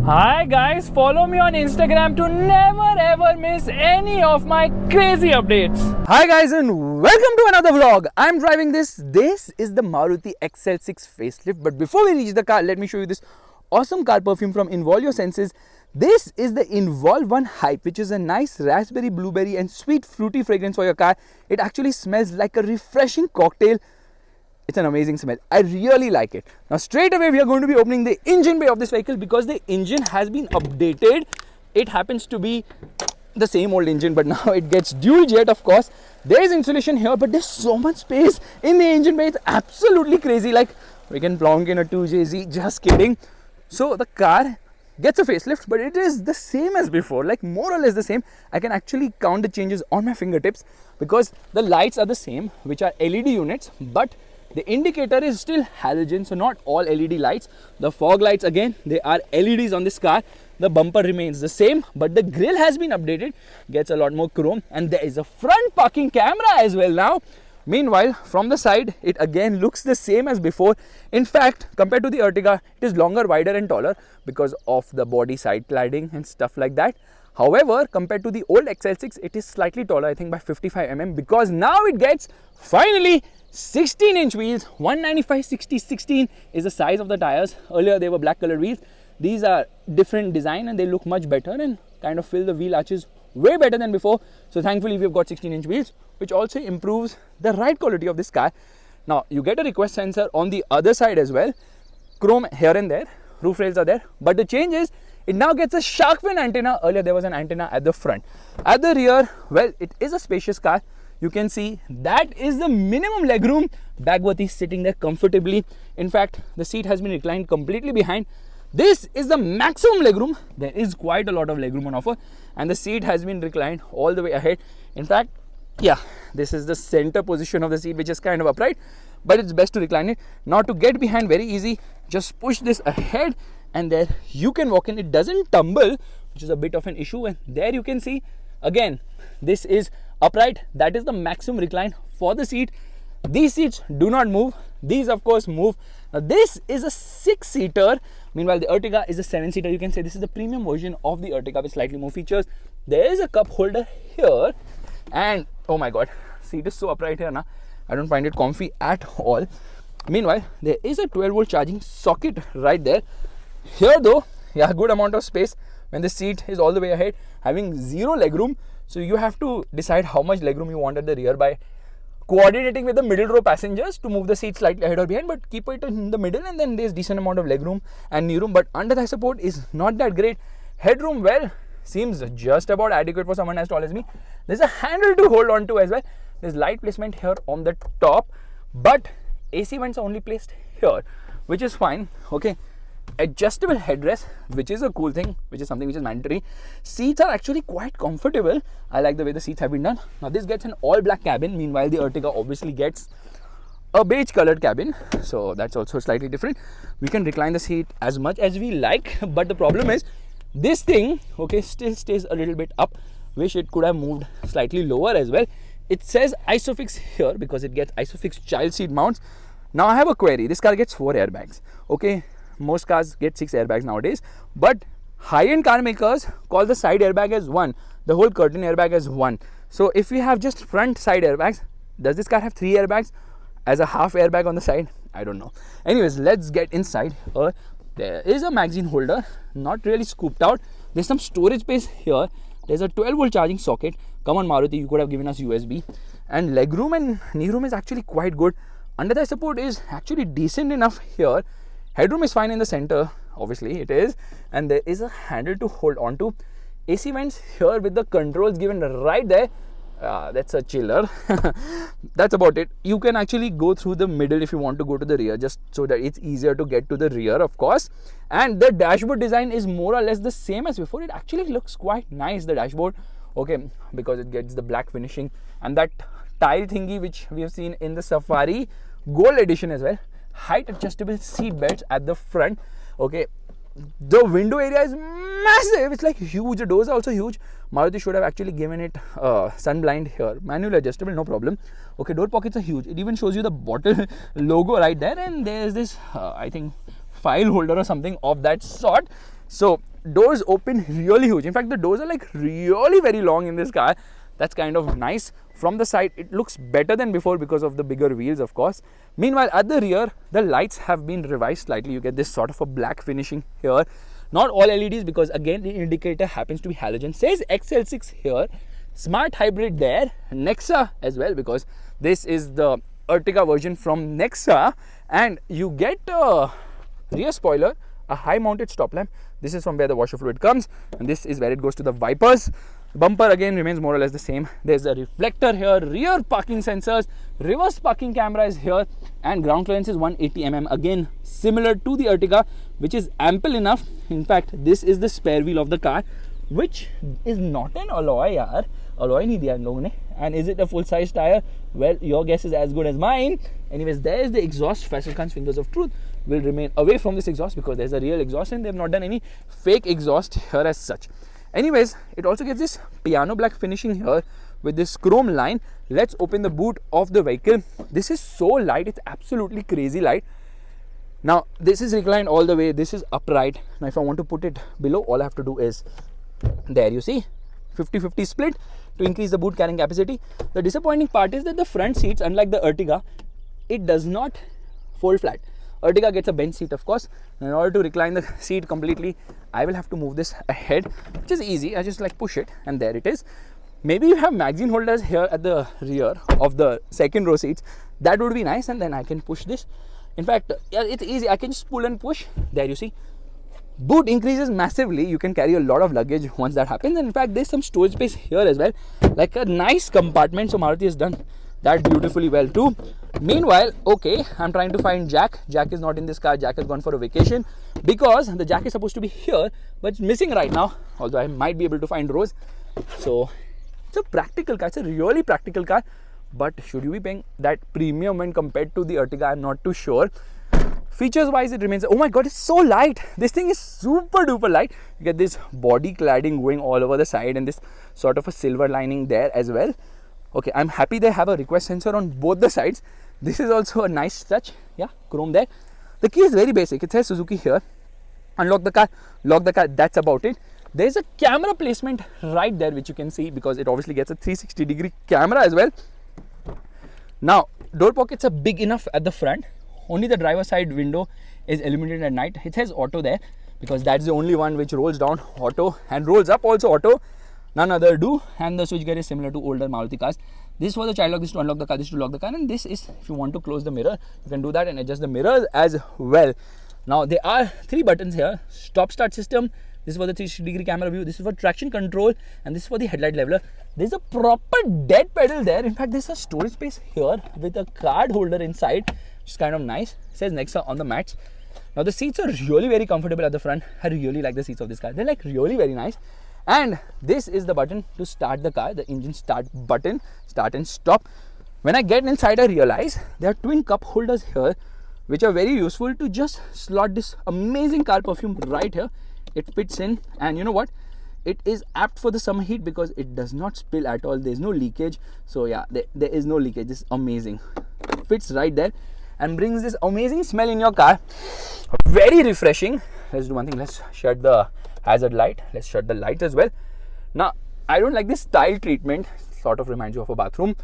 Hi guys, follow me on Instagram to never ever miss any of my crazy updates. Hi guys and welcome to another vlog. I'm driving this. This is the Maruti XL6 Facelift. But before we reach the car, let me show you this awesome car perfume from Involve Your Senses. This is the Involve One Hype, which is a nice raspberry, blueberry and sweet fruity fragrance for your car. It actually smells like a refreshing cocktail. It's an amazing smell. I really like it. Now straight away we are going to be opening the engine bay of this vehicle because the engine has been updated. It happens to be the same old engine, but now it gets dual jet, of course. There is insulation here, but there's so much space in the engine bay. It's absolutely crazy. Like, we can plonk in a 2JZ, just kidding. So the car gets a facelift, but it is the same as before, like more or less the same. I can actually count the changes on my fingertips because the lights are the same, which are LED units, but the indicator is still halogen, so not all LED lights. The fog lights, again, they are LEDs on this car. The bumper remains the same, but the grille has been updated, gets a lot more chrome, and there is a front parking camera as well now. Meanwhile, from the side, it again looks the same as before. In fact, compared to the Ertiga, it is longer, wider and taller because of the body side cladding and stuff like that. However, compared to the old XL6, it is slightly taller, I think by 55 mm, because now it gets finally 16-inch wheels. 195/60/16 is the size of the tires. Earlier they were black colored wheels. These are different design and they look much better and kind of fill the wheel arches way better than before. So thankfully we've got 16-inch wheels, which also improves the ride quality of this car. Now you get a request sensor on the other side as well. Chrome here and there, roof rails are there, but the change is it now gets a shark fin antenna. Earlier there was an antenna at the front. At the rear, well, it is a spacious car. You can see that is the minimum legroom. Bagworthy is sitting there comfortably. In fact, the seat has been reclined completely behind. This is the maximum legroom. There is quite a lot of legroom on offer, and the seat has been reclined all the way ahead. In fact, yeah, this is the center position of the seat, which is kind of upright, but it's best to recline it. Now to get behind, very easy. Just push this ahead and there you can walk in. It doesn't tumble, which is a bit of an issue, and there you can see again this is upright. That is the maximum recline for the seat. These seats do not move. These of course move. Now this is a 6-seater. Meanwhile the Ertiga is a 7-seater. You can say this is the premium version of the Ertiga with slightly more features. There is a cup holder here, and oh my god, seat is so upright here now. I don't find it comfy at all. Meanwhile there is a 12-volt charging socket right there. Here though, yeah, good amount of space when the seat is all the way ahead, having zero legroom. So you have to decide how much legroom you want at the rear by coordinating with the middle row passengers to move the seat slightly ahead or behind, but keep it in the middle, and then there's decent amount of legroom and knee room. But under thigh support is not that great. Headroom, well, seems just about adequate for someone as tall as me. There's a handle to hold on to as well. There's light placement here on the top, but AC vents are only placed here, which is fine. Okay. Adjustable headrest, which is a cool thing, which is something which is mandatory. Seats are actually quite comfortable. I like the way the seats have been done. Now this gets an all black cabin. Meanwhile the Ertiga obviously gets a beige colored cabin, so that's also slightly different. We can recline the seat as much as we like, but the problem is this thing, okay, still stays a little bit up. Wish it could have moved slightly lower as well. It says Isofix here because it gets Isofix child seat mounts. Now I have a query. This car gets 4 airbags. Okay, most cars get 6 airbags nowadays, but high-end car makers call the side airbag as 1, the whole curtain airbag as 1. So if we have just front side airbags, does this car have 3 airbags as a half airbag on the side? I don't know. Anyways, let's get inside. There is a magazine holder, not really scooped out. There's some storage space here. There's a 12-volt charging socket. Come on Maruti, you could have given us USB. And legroom and knee room is actually quite good. Under thigh support is actually decent enough here. Headroom is fine in the center, obviously it is, and there is a handle to hold on to. AC vents here with the controls given right there. That's a chiller. That's about it. You can actually go through the middle if you want to go to the rear, just so that it's easier to get to the rear, of course. And the dashboard design is more or less the same as before. It actually looks quite nice, the dashboard, okay, because it gets the black finishing and that tile thingy which we have seen in the Safari Gold edition as well. Height adjustable seat belts at the front. Okay, the window area is massive. It's like huge. The doors are also huge. Maruti should have actually given it sun blind here. Manual adjustable, no problem. Okay, door pockets are huge. It even shows you the bottle logo right there, and there's this I think file holder or something of that sort. So doors open really huge. In fact, the doors are like really very long in this car. That's kind of nice. From the side, it looks better than before because of the bigger wheels, of course. Meanwhile, at the rear, the lights have been revised slightly. You get this sort of a black finishing here. Not all LEDs, because again, the indicator happens to be halogen. Says XL6 here. Smart hybrid there. Nexa as well, because this is the Ertiga version from Nexa. And you get a rear spoiler, a high mounted stop lamp. This is from where the washer fluid comes, and this is where it goes to the wipers. Bumper again remains more or less the same. There's a reflector here, rear parking sensors, reverse parking camera is here, and ground clearance is 180 mm. Again, similar to the Ertiga, which is ample enough. In fact, this is the spare wheel of the car, which is not an alloy, yaar. Alloy nahi diya in logon ne. And is it a full size tire? Well, your guess is as good as mine. Anyways, there is the exhaust. Faisal Khan's fingers of truth will remain away from this exhaust because there's a real exhaust and they've not done any fake exhaust here as such. Anyways, it also gets this piano black finishing here with this chrome line. Let's open the boot of the vehicle. This is so light, it's absolutely crazy light. Now, this is reclined all the way, this is upright. Now, if I want to put it below, all I have to do is, there you see, 50-50 split to increase the boot carrying capacity. The disappointing part is that the front seats, unlike the Ertiga, it does not fold flat. Ertiga gets a bench seat, of course. In order to recline the seat completely, I will have to move this ahead, which is easy. I just like push it and there it is. Maybe you have magazine holders here at the rear of the second row seats. That would be nice, and then I can push this. In fact, yeah, it's easy. I can just pull and push. There you see. Boot increases massively. You can carry a lot of luggage once that happens. And in fact, there's some storage space here as well. Like a nice compartment. So Maruti has done that beautifully well too. Meanwhile, okay, I'm trying to find Jack. Jack is not in this car. Jack has gone for a vacation because the Jack is supposed to be here, but it's missing right now. Although I might be able to find Rose. So it's a practical car. It's a really practical car. But should you be paying that premium when compared to the Ertiga? I'm not too sure. Features wise, it remains, oh my god, it's so light. This thing is super duper light. You get this body cladding going all over the side and this sort of a silver lining there as well. Okay, I'm happy they have a request sensor on both the sides. This is also a nice touch. Yeah, chrome there. The key is very basic. It says Suzuki here. Unlock the car, lock the car, that's about it. There's a camera placement right there, which you can see because it obviously gets a 360-degree camera as well. Now, door pockets are big enough at the front. Only the driver side window is illuminated at night. It has auto there because that's the only one which rolls down auto and rolls up also auto. None other do. And the switchgear is similar to older Maruti cars. This is for the child lock, this is to unlock the car, this is to lock the car, and this is if you want to close the mirror, you can do that and adjust the mirrors as well. Now, there are 3 buttons here. Stop start system. This is for the 360-degree camera view. This is for traction control, and this is for the headlight leveler. There's a proper dead pedal there. In fact, there's a storage space here with a card holder inside, which is kind of nice. It says Nexa on the mats. Now, the seats are really very comfortable at the front. I really like the seats of this car. They're like really very nice. And this is the button to start the car, the engine start button, start and stop. When I get inside, I realize there are twin cup holders here, which are very useful to just slot this amazing car perfume right here. It fits in, and you know what? It is apt for the summer heat because it does not spill at all. There's no leakage. So yeah, there is no leakage. This is amazing. Fits right there and brings this amazing smell in your car. Very refreshing. Let's do one thing. Let's shut the hazard light. Let's shut the light as well. Now, I don't like this tile treatment. Sort of reminds you of a bathroom.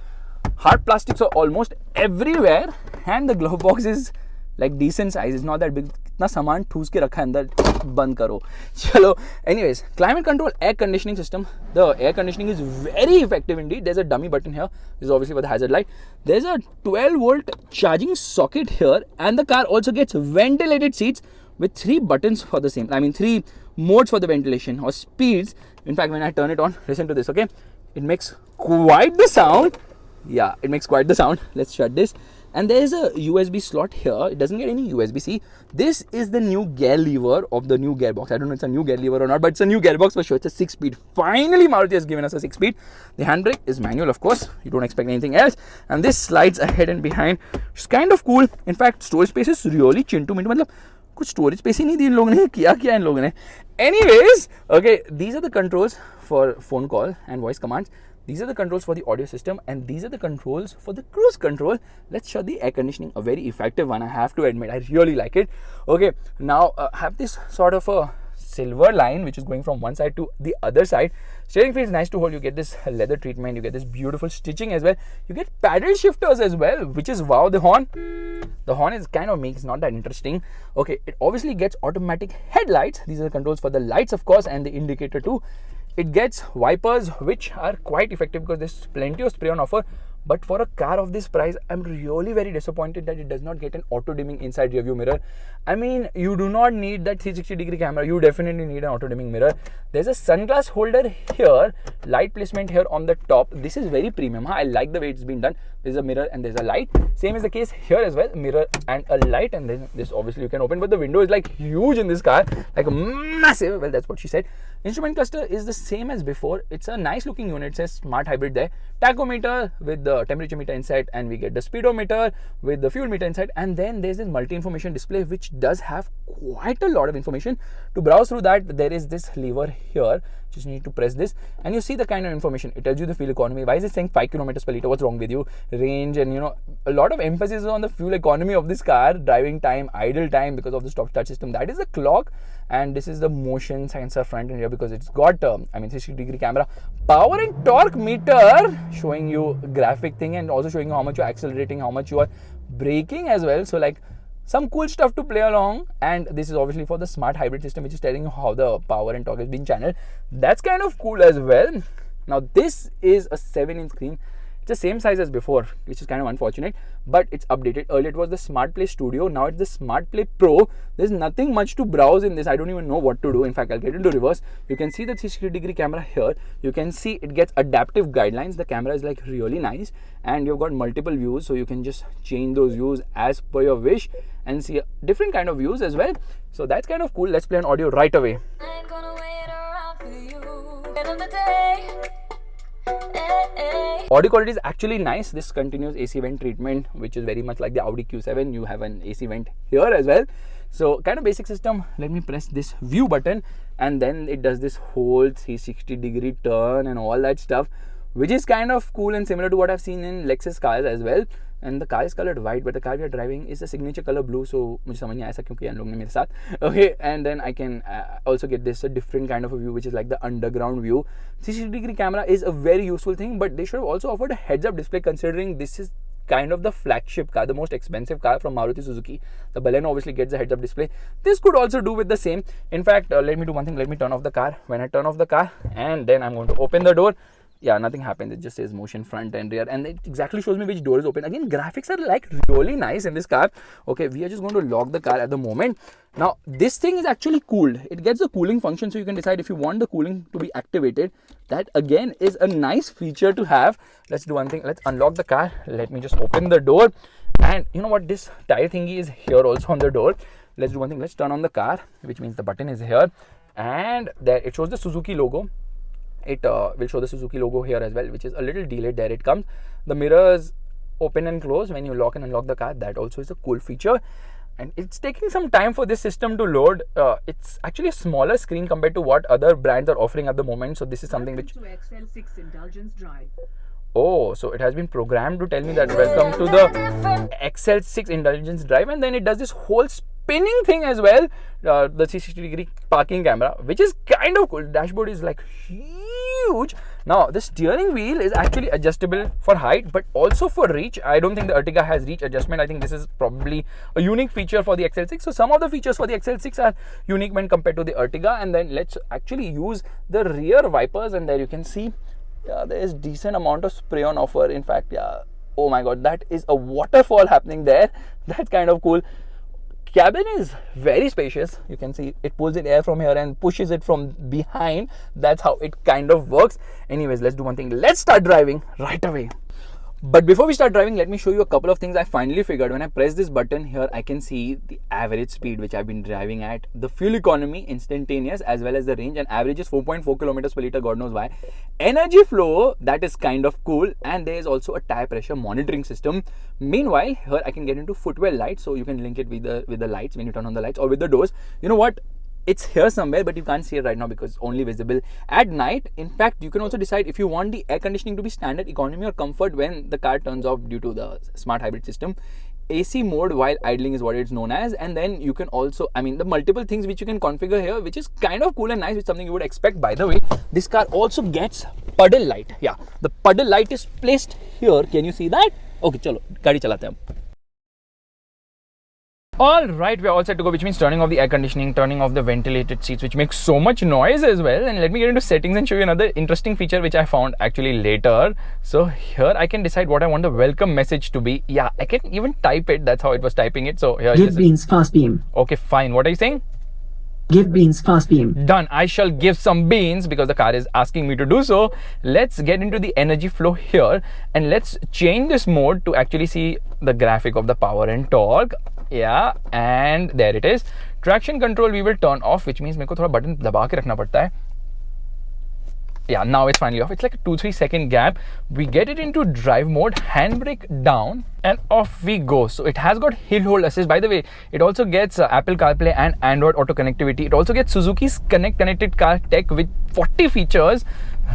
Hard plastics are almost everywhere, and the glove box is like decent size. It's not that big. Itna saman ठूस के रखा है अंदर, बंद करो. चलो. Anyways, climate control air conditioning system. The air conditioning is very effective indeed. There's a dummy button here. This is obviously for the hazard light. There's a 12-volt charging socket here, and the car also gets ventilated seats with 3 buttons for the same. I mean 3 modes for the ventilation or speeds. In fact, when I turn it on, listen to this. Okay, it makes quite the sound. Yeah, it makes quite the sound. Let's shut this. And there is a USB slot here. It doesn't get any USB-C. This is the new gear lever of the new gearbox. I don't know if it's a new gear lever or not, but it's a new gearbox for sure. It's a 6-speed. Finally, Maruti has given us a 6-speed. The handbrake is manual, of course. You don't expect anything else. And this slides ahead and behind. It's kind of cool. In fact, storage space is really chintu-mintu. मतलब कुछ storage space ही नहीं दी इन लोगों ने. किया इन लोगों ने. Anyways, okay, these are the controls for phone call and voice commands. These are the controls for the audio system, and these are the controls for the cruise control. Let's shut the air conditioning, a very effective one, I have to admit. I really like it. Okay, now have this sort of a silver line which is going from one side to the other side. Steering feels nice to hold. You get this leather treatment, you get this beautiful stitching as well, you get paddle shifters as well, which is wow. The horn is kind of makes not that interesting. Okay, it obviously gets automatic headlights. These are the controls for the lights, of course, and the indicator too. It gets wipers, which are quite effective because there's plenty of spray on offer. But for a car of this price, I'm really very disappointed that it does not get an auto dimming inside rear view mirror. I mean, you do not need that 360-degree camera. You definitely need an auto dimming mirror. There's a sunglass holder here, light placement here on the top. This is very premium. I like the way it's been done. There's a mirror and there's a light. Same is the case here as well. Mirror and a light, and then this obviously you can open, but the window is like huge in this car, like massive. Well, that's what she said. Instrument cluster is the same as before. It's a nice looking unit. It says smart hybrid there. Tachometer with the temperature meter inside, and we get the speedometer with the fuel meter inside, and then there's this multi-information display which does have quite a lot of information. To browse through that, there is this lever here. Just need to press this and you see the kind of information. It tells you the fuel economy. Why is it saying 5 kilometers per liter? What's wrong with you? Range, and you know, a lot of emphasis on the fuel economy of this car, driving time, idle time because of the stop start system. That is the clock, and this is the motion sensor front and rear because it's got 360-degree camera. Power and torque meter showing you graphic thing and also showing you how much you're accelerating, how much you are braking as well. So like some cool stuff to play along, and this is obviously for the smart hybrid system, which is telling you how the power and torque is being channeled. That's kind of cool as well. Now this is a 7-inch screen. It's the same size as before, which is kind of unfortunate, but it's updated. Earlier it was the Smart Play Studio, now it's the Smart Play Pro. There's nothing much to browse in this. I don't even know what to do. In fact, I'll get into reverse. You can see the 360-degree camera here. You can see it gets adaptive guidelines. The camera is like really nice, and you've got multiple views, so you can just change those views as per your wish and see different kind of views as well. So that's kind of cool. Let's play an audio right away. Audio quality is actually nice. This continuous AC vent treatment, which is very much like the Audi Q7. You have an AC vent here as well. So kind of basic system. Let me press this view button, and then it does this whole 360-degree turn and all that stuff, which is kind of cool and similar to what I've seen in Lexus cars as well. And the car is colored white, but the car we are driving is a signature color blue. So मुझे समझ नहीं आया क्योंकि इन लोगों ने मेरे साथ. Okay, and then I can also get this a different kind of a view, which is like the underground view. 360-degree camera is a very useful thing, but they should have also offered a heads-up display, considering this is kind of the flagship car, the most expensive car from Maruti Suzuki. The Baleno obviously gets a heads-up display. This could also do with the same. In fact, let me do one thing. Let me turn off the car. When I turn off the car, and then I'm going to open the door. Yeah, nothing happens. It just says motion front and rear, and it exactly shows me which door is open. Again, graphics are like really nice in this car. Okay, we are just going to lock the car at the moment. Now, this thing is actually cooled. It gets a cooling function, so you can decide if you want the cooling to be activated. That again is a nice feature to have. Let's do one thing. Let's unlock the car. Let me just open the door. And you know what? This tire thingy is here also on the door. Let's do one thing. Let's turn on the car, which means the button is here. And there it shows the Suzuki logo. It will show the Suzuki logo here as well, which is a little delayed. There it comes. The mirrors open and close when you lock and unlock the car. That also is a cool feature, and it's taking some time for this system to load. It's actually a smaller screen compared to what other brands are offering at the moment. So this is something which XL6 Indulgence Drive. Oh, so it has been programmed to tell me that welcome to the XL6 Indulgence Drive, and then it does this whole spinning thing as well. The 360-degree parking camera, which is kind of cool. Dashboard is like huge. Now the steering wheel is actually adjustable for height, but also for reach. I don't think the Ertiga has reach adjustment. I think this is probably a unique feature for the XL6. So some of the features for the XL6 are unique when compared to the Ertiga. And then let's actually use the rear wipers, and there you can see, yeah, there is decent amount of spray on offer. In fact, yeah, oh my god, that is a waterfall happening there. That's kind of cool. Cabin is very spacious. You can see it pulls in air from here and pushes it from behind. That's how it kind of works. Anyways, let's do one thing. Let's start driving right away. But before we start driving, let me show you a couple of things I finally figured. When I press this button here, I can see the average speed which I've been driving at, the fuel economy instantaneous, as well as the range, and average is 4.4 kilometers per liter, God knows why. Energy flow, that is kind of cool, and there is also a tire pressure monitoring system. Meanwhile, here I can get into footwell lights, so you can link it with the lights when you turn on the lights, or with the doors. You know what? It's here somewhere, but you can't see it right now because it's only visible at night. In fact, you can also decide if you want the air conditioning to be standard, economy, or comfort when the car turns off due to the smart hybrid system. AC mode while idling is what it's known as, and then you can also, I mean, the multiple things which you can configure here, which is kind of cool and nice, which is something you would expect. By the way, this car also gets puddle light. Yeah, the puddle light is placed here. Can you see that? Okay, chalo, gaadi chalate hain. Alright, we're all set to go, which means turning off the air conditioning, turning off the ventilated seats, which makes so much noise as well. And let me get into settings and show you another interesting feature which I found actually later. So here I can decide what I want the welcome message to be. Yeah, I can even type it. That's how it was typing it. So here, give beans fast beam. Okay, fine. What are you saying? Give beans fast beam. Done. I shall give some beans because the car is asking me to do so. Let's get into the energy flow here and let's change this mode to actually see the graphic of the power and torque. Yeah, and there it is. Traction control we will turn off, which means मेरे को थोड़ा button दबा के रखना पड़ता है. Yeah, now it's finally off. It's like a 2-3 second gap. We get it into drive mode, handbrake down, and off we go. So it has got hill hold assist. By the way, it also gets Apple CarPlay and Android Auto connectivity. It also gets Suzuki's connected car tech with 40 features.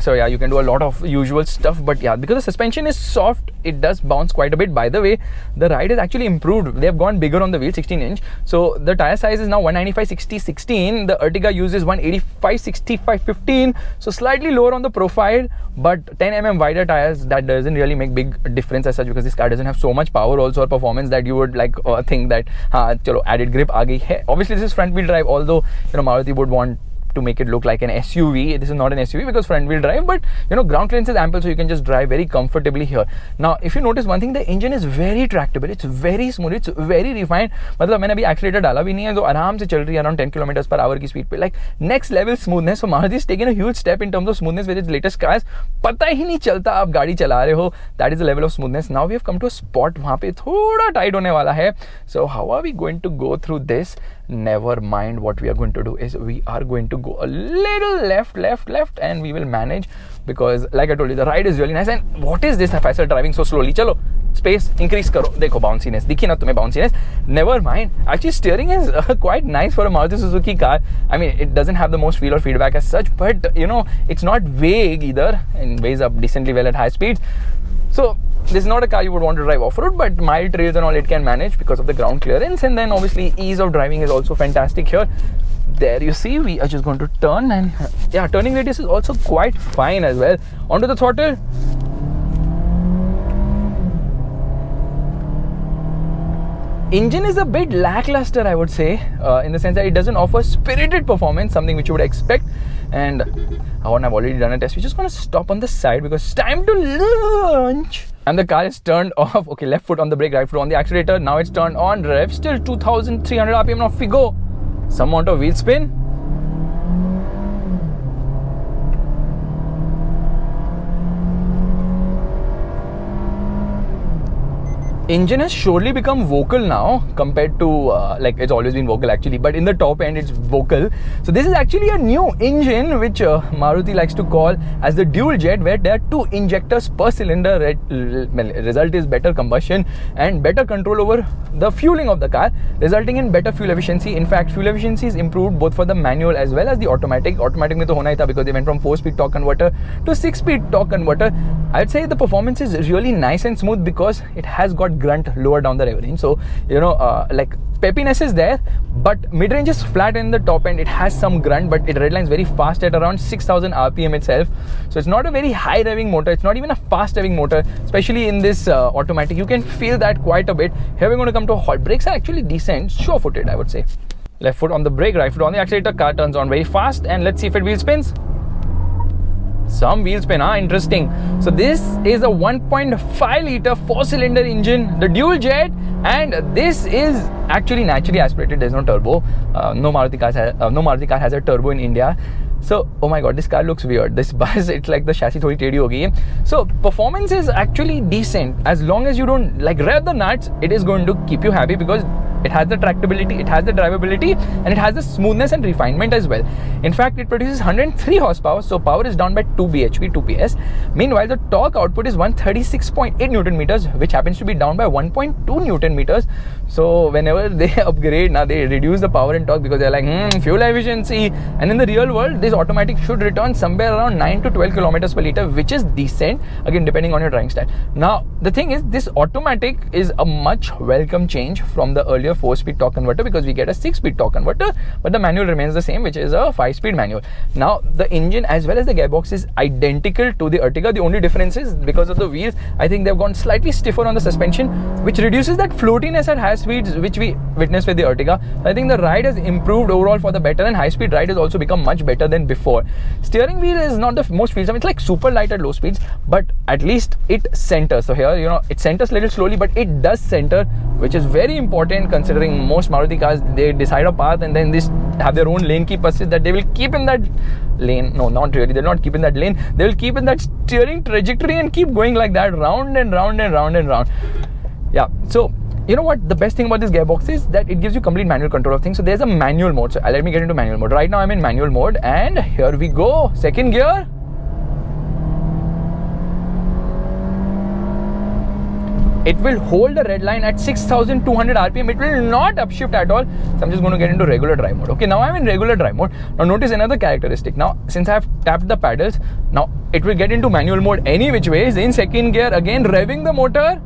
So yeah, you can do a lot of usual stuff, but yeah, because the suspension is soft, it does bounce quite a bit. By the way, the ride is actually improved. They have gone bigger on the wheel, 16-inch. So the tire size is now 195/60/16. The Ertiga uses 185/65/15. So slightly lower on the profile, but 10mm wider tires, that doesn't really make big difference as such, because this car doesn't have so much power also or performance that you would like think that chalo, added grip aa gayi hai. Obviously this is front wheel drive, although Maruti would want to make it look like an SUV. This is not an SUV because front wheel drive, but ground clearance is ample, so you can just drive very comfortably here. Now if you notice one thing, the engine is very tractable, it's very smooth, it's very refined. मतलब मैंने अभी accelerator डाला भी नहीं है, तो आराम से चल रही है around 10 km/h की speed पे, like next level smoothness. So Maruti has taken a huge step in terms of smoothness with its latest cars. पता ही नहीं चलता आप गाड़ी चला रहे हो. That is the level of smoothness. Now we have come to a spot वहाँ पे थोड़ा tight होने वाला है. So how are we going to go through this? Never mind. What we are going to do is we are going to go a little left, and we will manage, because like I told you, the ride is really nice. And what is this Faisal driving so slowly? Chalo, space increase karo. Dekho bounciness. Dikhi na tumhe bounciness. Never mind. Actually, steering is quite nice for a Maruti Suzuki car. I mean, it doesn't have the most feel or feedback as such, but it's not vague either, and weighs up decently well at high speeds. So this is not a car you would want to drive off-road, but mild trails and all it can manage because of the ground clearance. And then obviously ease of driving is also fantastic here. There you see, we are just going to turn, and yeah, turning radius is also quite fine as well. Onto the throttle. Engine is a bit lackluster, I would say, in the sense that it doesn't offer spirited performance, something which you would expect. And I've already done a test. We're just going to stop on the side because it's time to launch. And the car is turned off. Okay, left foot on the brake, right foot on the accelerator. Now it's turned on. Rev still 2,300 RPM. Off we go. Some amount of wheel spin. Engine has surely become vocal now compared to like it's always been vocal actually, but in the top end it's vocal. So this is actually a new engine which Maruti likes to call as the dual jet, where there are 2 injectors per cylinder. Result is better combustion and better control over the fueling of the car, resulting in better fuel efficiency. In fact, fuel efficiency is improved both for the manual as well as the automatic. Automatic mein to hona hi tha because they went from 4-speed torque converter to 6-speed torque converter. I'd say the performance is really nice and smooth because it has got grunt lower down the rev range. So like peppiness is there, but mid-range is flat. In the top end it has some grunt, but it redlines very fast at around 6,000 RPM itself. So it's not a very high revving motor, it's not even a fast revving motor, especially in this automatic. You can feel that quite a bit. Here we're going to come to a halt. Brakes are actually decent, sure-footed I would say. Left foot on the brake, right foot on the accelerator. Car turns on very fast, and let's see if it wheel spins. Some wheel spin, interesting. So this is a 1.5 liter 4-cylinder engine, the dual jet, and this is actually naturally aspirated. There's no turbo. No Maruti car has a turbo in India. So, oh my god, this car looks weird. This bus, it's like the chassis thodi tedi ho gayi hai. So, performance is actually decent. As long as you don't like rev the nuts, it is going to keep you happy, because It has the tractability, it has the drivability, and it has the smoothness and refinement as well. In fact, it produces 103 horsepower, so power is down by 2 bhp, 2 ps. Meanwhile, the torque output is 136.8 newton meters, which happens to be down by 1.2 newton meters. So whenever they upgrade, now they reduce the power and torque because they're like, fuel efficiency. And in the real world, this automatic should return somewhere around 9 to 12 kilometers per liter, which is decent, again depending on your driving style. Now the thing is, this automatic is a much welcome change from the earlier 4-speed torque converter, because we get a 6-speed torque converter, but the manual remains the same, which is a 5-speed manual. Now the engine as well as the gearbox is identical to the Ertiga. The only difference is because of the wheels. I think they've gone slightly stiffer on the suspension, which reduces that floatiness at high speeds which we witnessed with the Ertiga. I think the ride has improved overall for the better, and high-speed ride has also become much better than before. Steering wheel is not the most feelsome. It's like super light at low speeds, but at least it centers. So here, you know, it centers a little slowly, but it does center, which is very important considering most Maruti cars, they decide a path and then they have their own lane keep assist that they will keep in that lane. No, not really. They'll not keep in that lane. They will keep in that steering trajectory and keep going like that, round and round and round and round. Yeah. So you know what, the best thing about this gearbox is that it gives you complete manual control of things. So there's a manual mode. So let me get into manual mode. Right now I'm in manual mode, and here we go. Second gear. It will hold the red line at 6,200 RPM. It will not upshift at all. So I'm just going to get into regular drive mode. Okay, now I'm in regular drive mode. Now notice another characteristic. Now since I have tapped the pedals, now it will get into manual mode any which ways. In second gear, again revving the motor.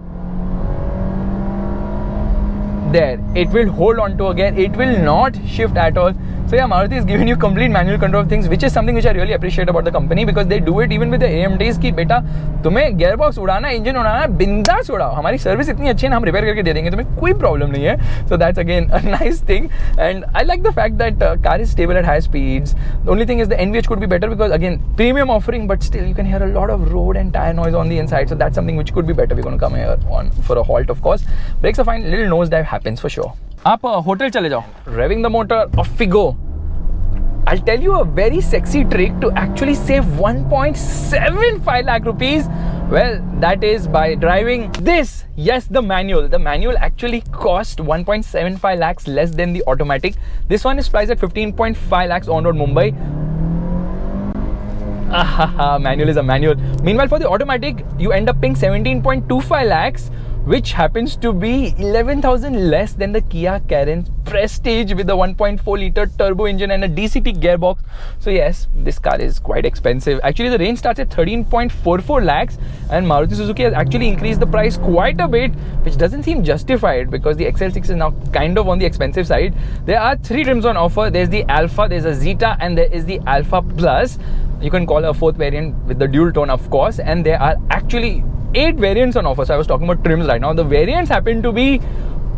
There, it will hold on to again. It will not shift at all. So yeah, Maruti is giving you complete manual control of things, which is something which I really appreciate about the company, because they do it even with the AMDs की बेटा तुम्हें gearbox उड़ाना, engine उड़ाना, बिंदास उड़ाओ. हमारी service इतनी अच्छी है ना, हम रिपेयर करके दे देंगे, तुम्हें कोई प्रॉब्लम नहीं है. So that's again a nice thing, and I like the fact that car is stable at high speeds. The only thing is the NVH could be better because again premium offering, but still you can hear a lot of road and tire noise on the inside. So that's something which could be better. We're going to come here on for a halt, of course. Brakes are fine. Little nosedive happens for sure. आप hotel चले जाओ. Revving the motor, off we go. I'll tell you a very sexy trick to actually save 1.75 lakh rupees. Well, that is by driving this. Yes, the manual. The manual actually cost 1.75 lakhs less than the automatic. This one is priced at 15.5 lakhs on road Mumbai. Manual is a manual. Meanwhile, for the automatic, you end up paying 17.25 lakhs, which happens to be 11,000 less than the Kia Carens Prestige with the 1.4 liter turbo engine and a DCT gearbox. So yes, this car is quite expensive. Actually, the range starts at 13.44 lakhs, and Maruti Suzuki has actually increased the price quite a bit, which doesn't seem justified because the XL6 is now kind of on the expensive side. There are 3 trims on offer. There's the Alpha, there's a Zeta, and there is the Alpha Plus. You can call a 4th variant with the dual tone, of course, and there are actually 8 variants on offer. So I was talking about trims right now. The variants happen to be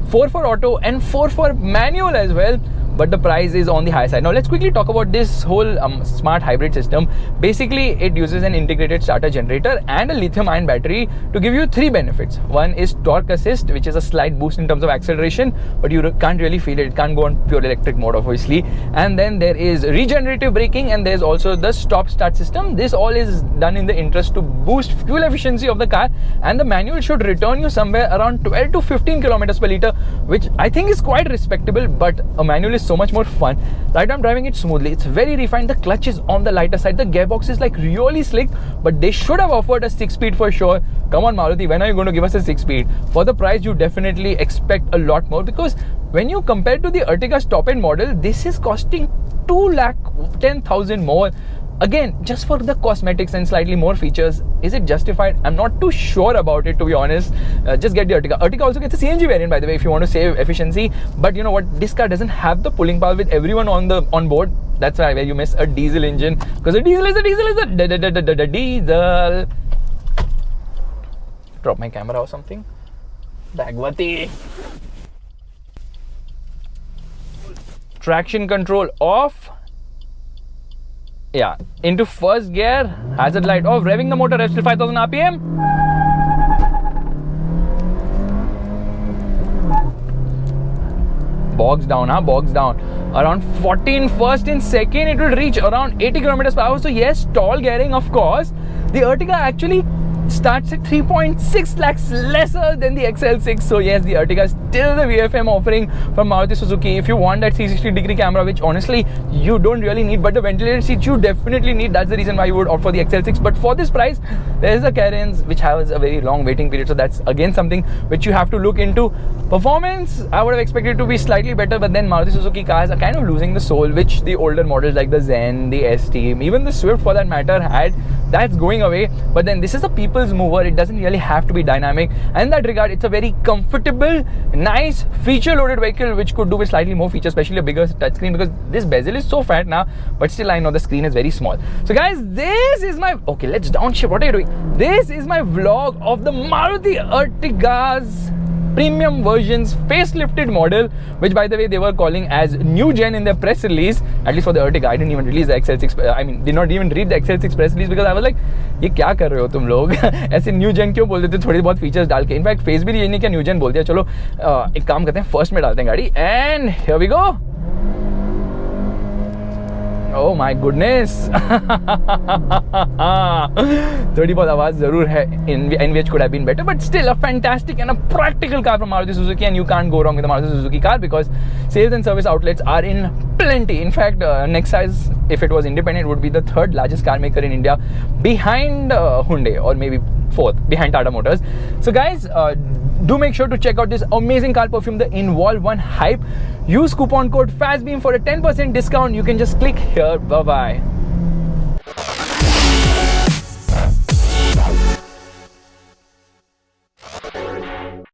4 for auto and 4 for manual as well, but the price is on the high side. Now let's quickly talk about this whole smart hybrid system. Basically, it uses an integrated starter generator and a lithium-ion battery to give you 3 benefits. One is torque assist, which is a slight boost in terms of acceleration, but you can't really feel it. It can't go on pure electric mode, obviously. And then there is regenerative braking, and there's also the stop-start system. This all is done in the interest to boost fuel efficiency of the car, and the manual should return you somewhere around 12 to 15 kilometers per liter, which I think is quite respectable, but a manual is so much more fun. Right now I'm driving it smoothly. It's very refined. The clutch is on the lighter side. The gearbox is like really slick, but they should have offered a 6-speed for sure. Come on, Maruti, when are you going to give us a 6-speed? For the price, you definitely expect a lot more, because when you compare to the Ertiga's top-end model, this is costing 2,10,000 more. Again, just for the cosmetics and slightly more features. Is it justified? I'm not too sure about it, to be honest. Just get the Ertiga. Ertiga also gets a CNG variant, by the way, if you want to save efficiency. But you know what? This car doesn't have the pulling power with everyone on board. That's why where you miss a diesel engine, because a diesel is a diesel. Drop my camera or something. Bhagwati. Traction control off. Yeah, into first gear, hazard light off, revving the motor, revs till 5,000 RPM. Bogs down, bogs down. Around 14 first, in second, it will reach around 80 kilometers per hour. So yes, tall gearing, of course. The Ertiga actually starts at 3.6 lakhs lesser than the XL6. So yes, the Ertiga is still the VFM offering from Maruti Suzuki. If you want that 360-degree camera, which honestly you don't really need, but the ventilated seats you definitely need. That's the reason why you would opt for the XL6. But for this price, there is a Cairns which has a very long waiting period. So that's again something which you have to look into. Performance, I would have expected to be slightly better, but then Maruti Suzuki cars are kind of losing the soul, which the older models like the Zen, the ST, even the Swift for that matter had. That's going away. But then this is a people's mover. It doesn't really have to be dynamic, and in that regard it's a very comfortable, nice, feature loaded vehicle which could do with slightly more features, especially a bigger touchscreen, because this bezel is so fat now, but still I know the screen is very small. So guys, this is my, okay, let's downshift. What are you doing? This is my vlog of the Maruti Ertiga's premium versions facelifted model, which by the way they were calling as new gen in their press release, at least for the Ertiga. I didn't even release the XL6, I mean did not even read the XL6 press release, because I was like, ये क्या कर रहे हो तुम लोग? ऐसे new जेन क्यों बोल देते थोड़ी बहुत फीचर्स डाल के? इनफैक्ट फेस भी नहीं किया, न्यू जेन बोल दिया. चलो एक काम करते हैं, फर्स्ट में डालते हैं गाड़ी, and here we go. Oh my goodness. थोड़ी बहुत आवाज जरूर है in which could have been better, but still a fantastic and a practical car from Maruti Suzuki, and you can't go wrong with the Maruti Suzuki car because sales and service outlets are in plenty. In fact, Nexus, if it was independent, would be the third largest car maker in India, behind Hyundai, or maybe fourth behind Tata Motors. So guys, do make sure to check out this amazing car perfume, the Involve One Hype. Use coupon code FASTBEAM for a 10% discount. You can just click here. Bye bye.